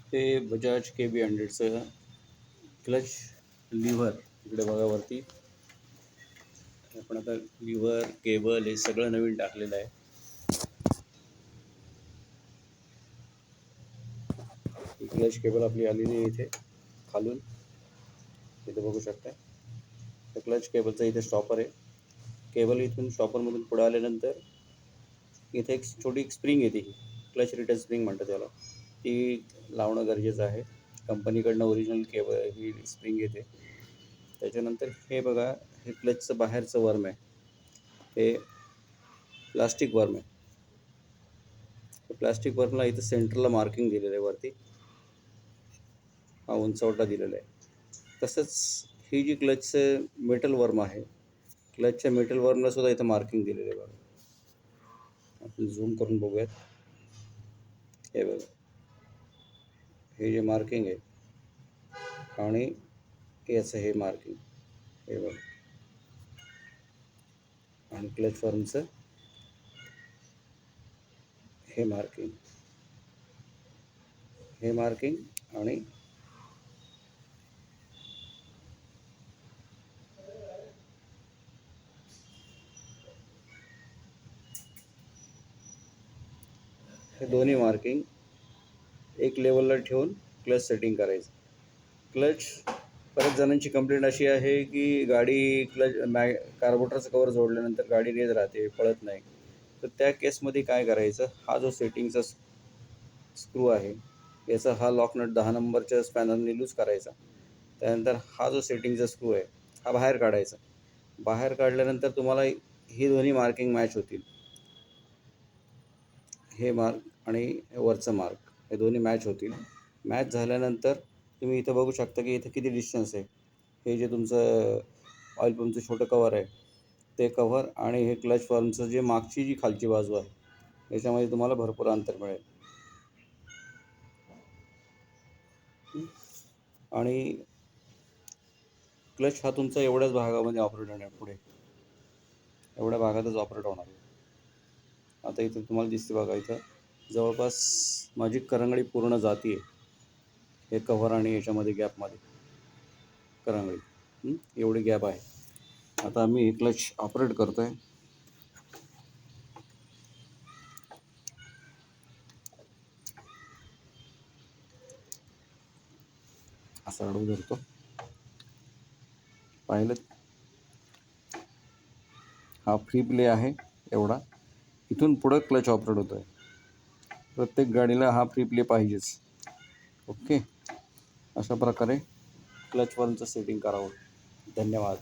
ते Bajaj KB100चं clutch liver इकडे बघा वरती. आपण आता लिव्हर केबल हे सगळं नवीन टाकलेलं आहे. ही क्लच केबल आपली आलेली आहे इथे खालून, इथे बघू शकता. तर क्लच केबलचा इथे स्टॉपर आहे. केबल इथून स्टॉपरमधून पुढे आल्यानंतर इथे एक छोटी स्प्रिंग येते, क्लच रिटर्न स्प्रिंग म्हणतात त्याला, ती लावणं गरजेचं आहे. कंपनीकडनं ओरिजिनल केबल ही स्प्रिंग येते. त्याच्यानंतर हे बघा, हे क्लचचं बाहेरचं वर्म आहे, हे प्लास्टिक वर्म आहे. प्लास्टिक वर्मला इथं सेंटरला मार्किंग दिलेलं आहे वरती, हा उंचवटा दिलेला आहे. तसंच ही जी क्लचचं मेटल वर्म आहे, क्लचच्या मेटल वर्मला सुद्धा इथं मार्किंग दिलेलं आहे बघा. आपण झूम करून बघूयात. हे बघा, हे जे मार्किंग आहे आणि याचं हे मार्किंग, हे बघा, आणि क्लच वर्मचं हे मार्किंग, हे मार्किंग आणि हे दोन्ही मार्किंग एक लेवलला ठेवून क्लच सेटिंग करायचं. क्लच बऱ्याच जणांची कंप्लेंट अशी आहे की गाडी क्लच कार्बोरेटरचं कवर जोडल्यानंतर गाडी रेज राहते, पळत नाही. तर त्या केसमध्ये काय करायचं, हा जो सेटिंगचा स्क्रू आहे याचा हा लॉक नट 10 नंबरच्या स्पॅनरने लूज करायचा. त्यानंतर हा जो सेटिंगचा स्क्रू आहे हा बाहेर काढायचा. बाहेर काढल्यानंतर तुम्हाला ही दोन्ही मार्किंग मॅच होतील, हे मार्क आणि वरचं मार्क, हे दोन्ही मॅच होतील. मॅच झाल्यानंतर तुम्ही इथं बघू शकता की इथं किती डिस्टन्स आहे. हे जे तुमचं ऑइल पंपचं छोटं कवर आहे ते कव्हर आणि हे क्लच फॉर्मचं जे मागची जी खालची बाजू आहे याच्यामध्ये तुम्हाला भरपूर अंतर मिळेल. आणि क्लच हा तुमचा एवढ्याच भागामध्ये ऑपरेट होणार, पुढे एवढ्या भागातच ऑपरेट होणार आहे. आता इथं तुम्हाला दिसते बघा, इथं जवळपास माझी करंगळी पूर्ण जाती आहे, हे कव्हर आणि याच्यामध्ये गॅपमध्ये करंगळी एवढी गॅप आहे. आता मी क्लच ऑपरेट करतो आहे. असा अडवू धरतो, पाहिलं, हा फ्री प्ले आहे एवढा. इथून पुढं क्लच ऑपरेट होतो आहे. प्रत्येक गाडीला हा फ्री प्ले पाहिजेच. ओके, अशा प्रकारे क्लच वरचं सेटिंग करावं. धन्यवाद.